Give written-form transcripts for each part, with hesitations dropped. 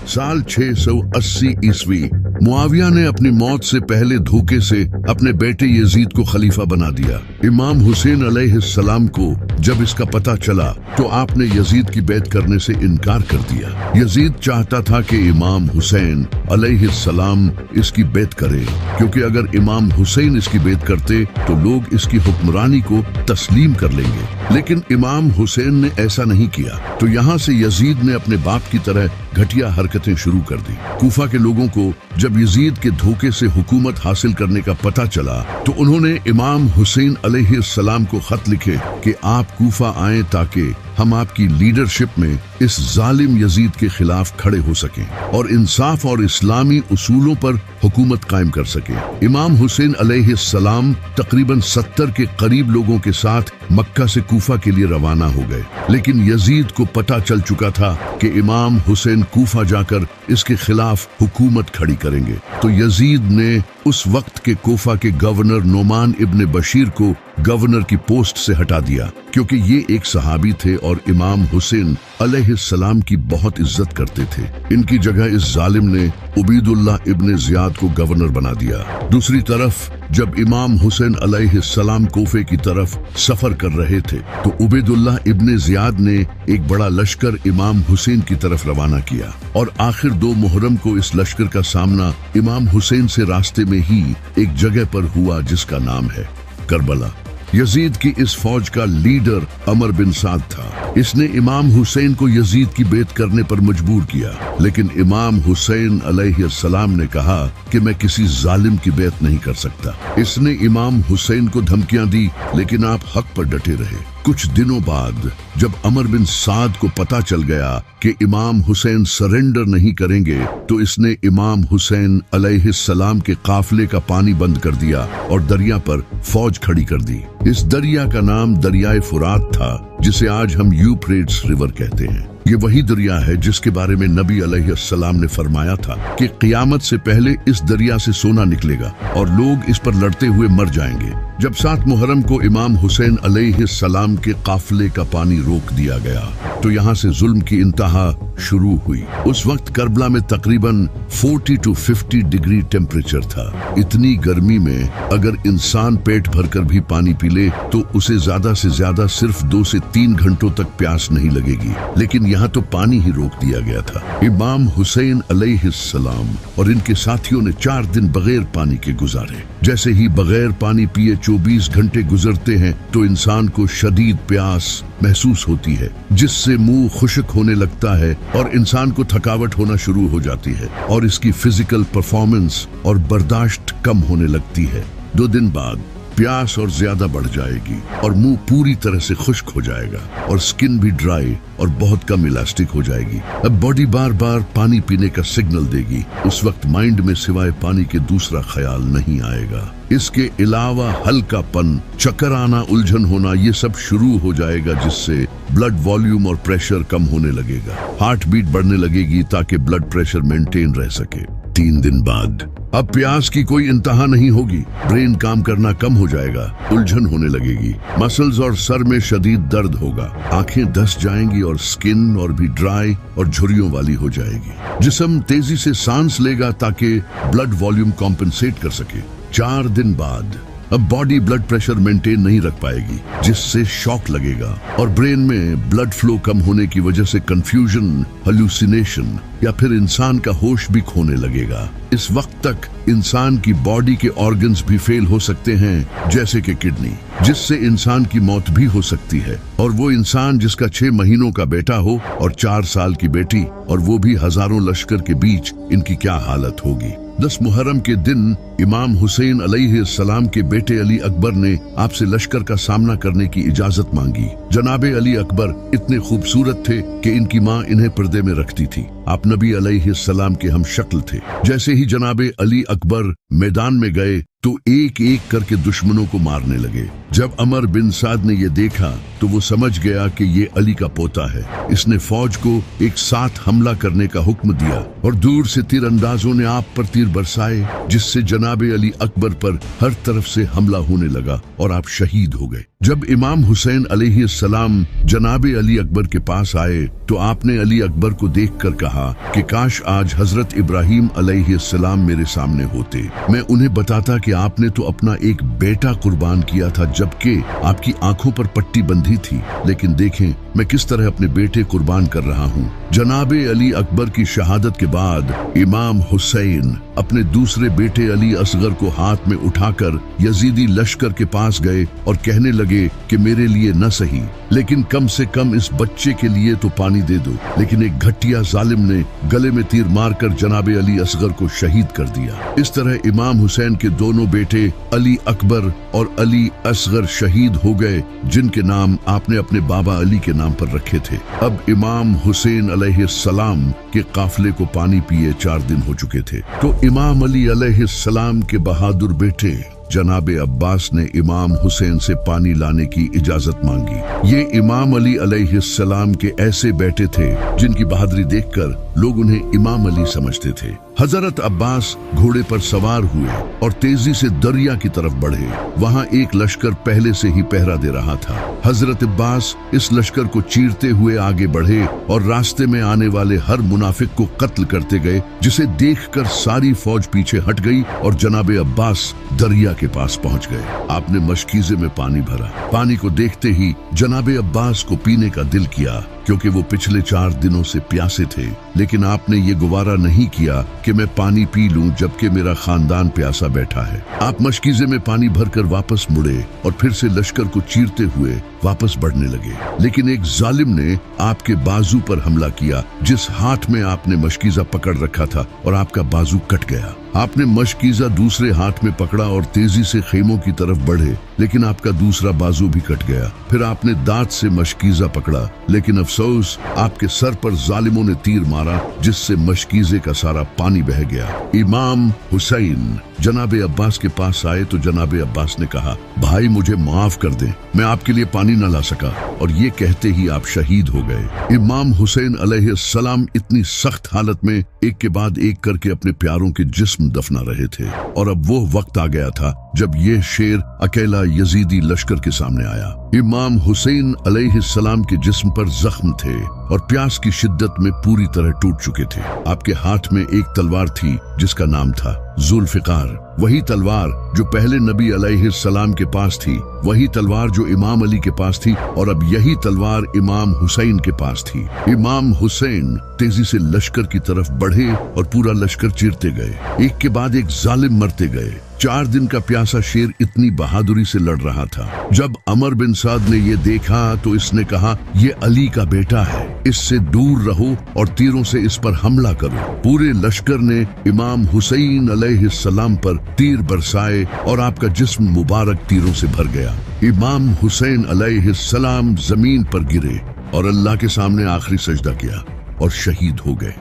साल 680 ईस्वी मुआविया ने अपनी मौत से पहले धोखे से अपने बेटे यजीद को खलीफा बना दिया। इमाम हुसैन अलैहिस्सलाम को जब इसका पता चला तो आपने यजीद की बैत करने से इनकार कर दिया। यजीद चाहता था कि इमाम हुसैन अलैहिस्सलाम इसकी बैत करे, क्योंकि अगर इमाम हुसैन इसकी बैत करते तो लोग इसकी हुक्मरानी को तस्लीम कर लेंगे। लेकिन इमाम हुसैन ने ऐसा नहीं किया, तो यहाँ से यजीद ने अपने बाप की तरह घटिया हरकतें शुरू कर दी। कूफा के लोगों को जब यजीद के धोखे से हुकूमत हासिल करने का पता चला तो उन्होंने इमाम हुसैन अलैहिस्सलाम को खत लिखे कि आप कूफा आएं ताकि हम आपकी लीडरशिप में इस जालिम यजीद के खिलाफ खड़े हो सकें और इंसाफ और इस्लामी उसूलों पर हुकूमत कायम कर सकें। इमाम हुसैन अलैहिस्सलाम तकरीबन 70 के करीब लोगों के साथ मक्का से कूफा के लिए रवाना हो गए, लेकिन यजीद को पता चल चुका था कि इमाम हुसैन कूफा जाकर इसके खिलाफ हुकूमत खड़ी करेंगे। तो यजीद ने उस वक्त के कूफा के गवर्नर नोमान इब्न बशीर को गवर्नर की पोस्ट से हटा दिया, क्योंकि ये एक सहाबी थे और इमाम हुसैन अलैहिस्सलाम की बहुत इज्जत करते थे। इनकी जगह इस जालिम ने उबैदुल्लाह इब्न जियाद को गवर्नर बना दिया। दूसरी तरफ जब इमाम हुसैन अलैहिस्सलाम कोफे की तरफ सफर कर रहे थे तो उबैदुल्लाह इब्न जियाद ने एक बड़ा लश्कर इमाम हुसैन की तरफ रवाना किया और आखिर 2 मुहर्रम को इस लश्कर का सामना इमाम हुसैन से रास्ते में ही एक जगह पर हुआ जिसका नाम है करबला। यजीद की इस फौज का लीडर अमर बिन साद था। इसने इमाम हुसैन को यजीद की बैत करने पर मजबूर किया, लेकिन इमाम हुसैन अलैहिस्सलाम ने कहा कि मैं किसी जालिम की बैत नहीं कर सकता। इसने इमाम हुसैन को धमकियां दी, लेकिन आप हक पर डटे रहे। कुछ दिनों बाद जब अमर बिन साद को पता चल गया कि इमाम हुसैन सरेंडर नहीं करेंगे तो इसने इमाम हुसैन अलैहिस्सलाम के काफिले का पानी बंद कर दिया और दरिया पर फौज खड़ी कर दी। इस दरिया का नाम दरियाए फुरात था, जिसे आज हम यूफ्रेट्स रिवर कहते हैं। ये वही दरिया है जिसके बारे में नबी अलैहिस्सलाम ने फरमाया था कि क़यामत से पहले इस दरिया से सोना निकलेगा और लोग इस पर लड़ते हुए मर जाएंगे। जब 7 मुहर्रम को इमाम हुसैन अलैहिस्सलाम के काफिले का पानी रोक दिया गया तो यहाँ से जुल्म की इंतहा शुरू हुई। उस वक्त करबला में तकरीबन 40 to 50 डिग्री टेम्परेचर था। इतनी गर्मी में अगर इंसान पेट भरकर भी पानी पी ले तो उसे ज्यादा से ज्यादा सिर्फ 2 से 3 घंटों तक प्यास नहीं लगेगी, लेकिन यहाँ तो पानी ही रोक दिया गया था। इमाम हुसैन अलैहिस्सलाम और इनके साथियों ने 4 दिन बगैर पानी के गुजारे। जैसे ही बगैर पानी पिए 24 घंटे गुजरते हैं तो इंसान को शदीद प्यास महसूस होती है, जिससे मुंह खुश्क होने लगता है और इंसान को थकावट होना शुरू हो जाती है और इसकी फिजिकल परफॉर्मेंस और बर्दाश्त कम होने लगती है। 2 दिन बाद प्यास और ज्यादा बढ़ जाएगी और मुंह पूरी तरह से खुश्क हो जाएगा और स्किन भी ड्राई और बहुत कम इलास्टिक हो जाएगी। अब बॉडी बार बार पानी पीने का सिग्नल देगी। उस वक्त माइंड में सिवाय पानी के दूसरा ख्याल नहीं आएगा। इसके अलावा हल्कापन, चक्कर आना, उलझन होना, ये सब शुरू हो जाएगा, जिससे ब्लड वॉल्यूम और प्रेशर कम होने लगेगा। हार्ट बीट बढ़ने लगेगी ताकि ब्लड प्रेशर मेंटेन रह सके। 3 दिन बाद अब प्यास की कोई इंतहा नहीं होगी। ब्रेन काम करना कम हो जाएगा, उलझन होने लगेगी, मसल्स और सर में शदीद दर्द होगा, आंखें धंस जाएंगी और स्किन और भी ड्राई और झुर्रियों वाली हो जाएगी। जिस्म तेजी से सांस लेगा ताकि ब्लड वॉल्यूम कॉम्पेंसेट कर सके। 4 दिन बाद अब बॉडी ब्लड प्रेशर मेंटेन नहीं रख पाएगी, जिससे शॉक लगेगा और ब्रेन में ब्लड फ्लो कम होने की वजह से कंफ्यूजन, हेलुसिनेशन या फिर इंसान का होश भी खोने लगेगा। इस वक्त तक इंसान की बॉडी के ऑर्गन्स भी फेल हो सकते हैं, जैसे कि किडनी, जिससे इंसान की मौत भी हो सकती है। और वो इंसान जिसका 6 महीनों का बेटा हो और 4 साल की बेटी, और वो भी हजारों लश्कर के बीच, इनकी क्या हालत होगी। 10 मुहर्रम के दिन इमाम हुसैन अलैहिस्सलाम के बेटे अली अकबर ने आपसे लश्कर का सामना करने की इजाजत मांगी। जनाबे अली अकबर इतने खूबसूरत थे कि इनकी माँ इन्हें पर्दे में रखती थी। आप नबी अलैहिस्सलाम के हम शक्ल थे। जैसे ही जनाबे अली अकबर मैदान में गए तो एक एक करके दुश्मनों को मारने लगे। जब अमर बिन साद ने यह देखा तो वो समझ गया कि ये अली का पोता है। इसने फौज को एक साथ हमला करने का हुक्म दिया और दूर से तीरंदाजों ने आप पर तीर बरसाए, जिससे जनाबे अली अकबर पर हर तरफ से हमला होने लगा और आप शहीद हो गए। जब इमाम हुसैन अलैहिस्सलाम जनाबे अली अकबर के पास आए तो आपने अली अकबर को देखकर कहा कि काश आज हजरत इब्राहिम अलैहिस्सलाम मेरे सामने होते, मैं उन्हें बताता कि आपने तो अपना एक बेटा कुर्बान किया था जबकि आपकी आंखों पर पट्टी बंधी थी, लेकिन देखें मैं किस तरह अपने बेटे कुर्बान कर रहा हूँ। जनाबे अली अकबर की शहादत के बाद इमाम हुसैन अपने दूसरे बेटे अली असगर को हाथ में उठाकर यजीदी लश्कर के पास गए और कहने लगे कि मेरे लिए न सही लेकिन कम से कम इस बच्चे के लिए तो पानी दे दो। लेकिन एक घटिया जालिम ने गले में तीर मारकर जनाबे अली असगर को शहीद कर दिया। इस तरह इमाम हुसैन के दोनों बेटे अली अकबर और अली असगर शहीद हो गए, जिनके नाम आपने अपने बाबा अली के नाम पर रखे थे। अब इमाम हुसैन अलैहिस्सलाम के काफिले को पानी पिए 4 दिन हो चुके थे, तो इमाम अली अलैहिस्सलाम के बहादुर बेटे जनाबे अब्बास ने इमाम हुसैन से पानी लाने की इजाजत मांगी। ये इमाम अली अलैहिस्सलाम के ऐसे बेटे थे जिनकी बहादुरी देखकर लोग उन्हें इमाम अली समझते थे। हजरत अब्बास घोड़े पर सवार हुए और तेजी से दरिया की तरफ बढ़े। वहां एक लश्कर पहले से ही पहरा दे रहा था। हजरत अब्बास इस लश्कर को चीरते हुए आगे बढ़े और रास्ते में आने वाले हर मुनाफिक को कत्ल करते गए, जिसे देखकर सारी फौज पीछे हट गई और जनाबे अब्बास दरिया के पास पहुंच गए। आपने मशकीजे में पानी भरा। पानी को देखते ही जनाबे अब्बास को पीने का दिल किया, क्योंकि वो पिछले 4 दिनों से प्यासे थे। लेकिन आपने ये गुवारा नहीं किया कि मैं पानी पी लूं जबकि मेरा खानदान प्यासा बैठा है। आप मशकीजे में पानी भरकर वापस मुड़े और फिर से लश्कर को चीरते हुए वापस बढ़ने लगे। लेकिन एक जालिम ने आपके बाजू पर हमला किया, जिस हाथ में आपने मशकीजा पकड़ रखा था, और आपका बाजू कट गया। आपने मशकीजा दूसरे हाथ में पकड़ा और तेजी से खेमों की तरफ बढ़े, लेकिन आपका दूसरा बाजू भी कट गया। फिर आपने दांत से मशकीजा पकड़ा, लेकिन अफसोस आपके सर पर जालिमों ने तीर मारा, जिससे मशकीजे का सारा पानी बह गया। इमाम हुसैन जनाबे अब्बास के पास आए तो जनाबे अब्बास ने कहा, भाई मुझे माफ कर दें, मैं आपके लिए पानी न ला सका। और ये कहते ही आप शहीद हो गए। इमाम हुसैन अलैहिस्सलाम इतनी सख्त हालत में एक के बाद एक करके अपने प्यारों के जिस्म दफना रहे थे, और अब वो वक्त आ गया था जब ये शेर अकेला यजीदी लश्कर के सामने आया। इमाम हुसैन अलैहिस्सलाम के जिस्म पर जख्म थे और प्यास की शिद्दत में पूरी तरह टूट चुके थे। आपके हाथ में एक तलवार थी जिसका नाम था जुल्फिकार। वही तलवार जो पहले नबी अलैहिस्सलाम के पास थी, वही तलवार जो इमाम अली के पास थी, और अब यही तलवार इमाम हुसैन के पास थी। इमाम हुसैन तेजी से लश्कर की तरफ बढ़े और पूरा लश्कर चीरते गए। एक के बाद एक जालिम मरते गए। 4 दिन का प्यासा शेर इतनी बहादुरी से लड़ रहा था। जब अमर बिन साद ने ये देखा तो इसने कहा, ये अली का बेटा है, इससे दूर रहो और तीरों से इस पर हमला करो। पूरे लश्कर ने इमाम हुसैन अलैहिस्सलाम पर तीर बरसाए और आपका जिस्म मुबारक तीरों से भर गया। इमाम हुसैन अलैहिस्सलाम जमीन पर गिरे और अल्लाह के सामने आखिरी सजदा किया और शहीद हो गए।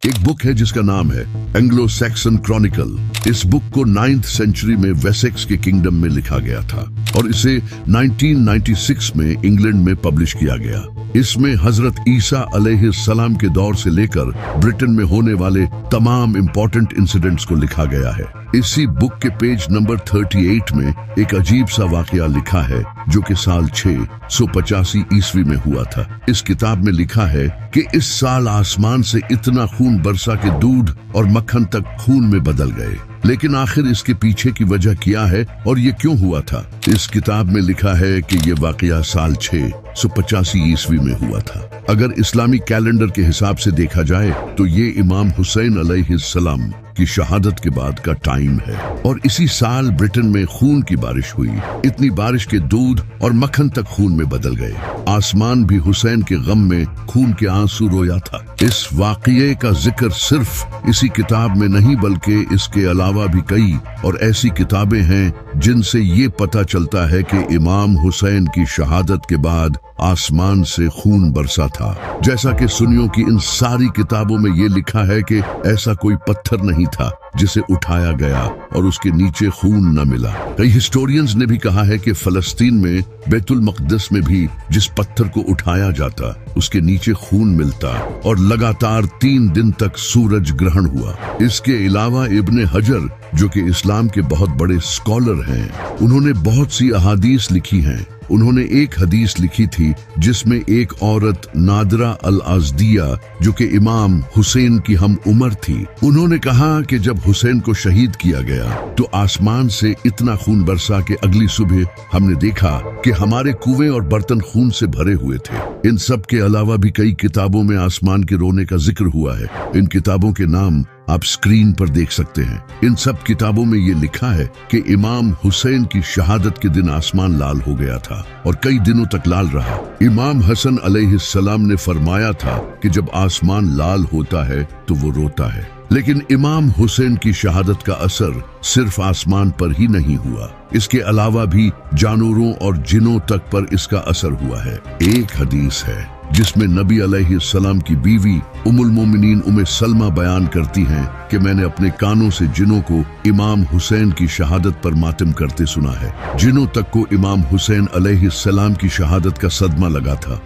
एक बुक है जिसका नाम है एंग्लो सैक्सन क्रॉनिकल। इस बुक को 9th सेंचुरी में वेसेक्स के किंगडम में लिखा गया था और इसे 1996 में इंग्लैंड में पब्लिश किया गया। इसमें हजरत ईसा अलैहिस्सलाम के दौर से लेकर ब्रिटेन में होने वाले तमाम इंपॉर्टेंट इंसिडेंट्स को लिखा गया है। इसी बुक के पेज नंबर 38 में एक अजीब सा वाकया लिखा है जो कि साल 685 ईस्वी में हुआ था। इस किताब में लिखा है कि इस साल आसमान से इतना खून बरसा कि दूध और मक्खन तक खून में बदल गए। लेकिन आखिर इसके पीछे की वजह क्या है और ये क्यों हुआ था? इस किताब में लिखा है कि ये वाकया साल 685 ईस्वी में हुआ था। अगर इस्लामी कैलेंडर के हिसाब से देखा जाए तो ये इमाम हुसैन अलैहिस्सलाम की शहादत के बाद का टाइम है और इसी साल ब्रिटेन में खून की बारिश हुई। इतनी बारिश के दूध और मक्खन तक खून में बदल गए। आसमान भी हुसैन के गम में खून के आंसू रोया था। इस वाकये का जिक्र सिर्फ इसी किताब में नहीं बल्कि इसके अलावा भी कई और ऐसी किताबें हैं जिनसे ये पता चलता है कि इमाम हुसैन की शहादत के बाद आसमान से खून बरसा था। जैसा कि सुन्नियों की इन सारी किताबों में ये लिखा है कि ऐसा कोई पत्थर नहीं था जिसे उठाया गया और उसके नीचे खून न मिला। कई हिस्टोरियंस ने भी कहा है कि फलस्तीन में बैतुल मक़दस में भी जिस पत्थर को उठाया जाता उसके नीचे खून मिलता और लगातार 3 दिन तक सूरज ग्रहण हुआ। इसके अलावा इब्ने हजर जो कि इस्लाम के बहुत बड़े स्कॉलर हैं, उन्होंने बहुत सी अहादीस लिखी हैं। उन्होंने एक हदीस लिखी थी जिसमें एक औरत नादरा अल अज़दिया जो कि इमाम हुसैन की हम उम्र थी, उन्होंने कहा कि जब हुसैन को शहीद किया गया तो आसमान से इतना खून बरसा कि अगली सुबह हमने देखा कि हमारे कुएं और बर्तन खून से भरे हुए थे। इन सब के अलावा भी कई किताबों में आसमान के रोने का जिक्र हुआ है। इन किताबों के नाम आप स्क्रीन पर देख सकते हैं। इन सब किताबों में ये लिखा है कि इमाम हुसैन की शहादत के दिन आसमान लाल हो गया था और कई दिनों तक लाल रहा। इमाम हसन अलैहिस्सलाम ने फरमाया था कि जब आसमान लाल होता है तो वो रोता है। लेकिन इमाम हुसैन की शहादत का असर सिर्फ आसमान पर ही नहीं हुआ, इसके अलावा भी जानवरों और जिनों तक पर इसका असर हुआ है। एक हदीस है जिसमें नबी अलैहिस्सलाम की बीवी उम्मुल मोमिनीन उम्मे सलमा बयान करती हैं कि मैंने अपने कानों से जिनों को इमाम हुसैन की शहादत पर मातम करते सुना है। जिनों तक को इमाम हुसैन अलैहिस्सलाम की शहादत का सदमा लगा था।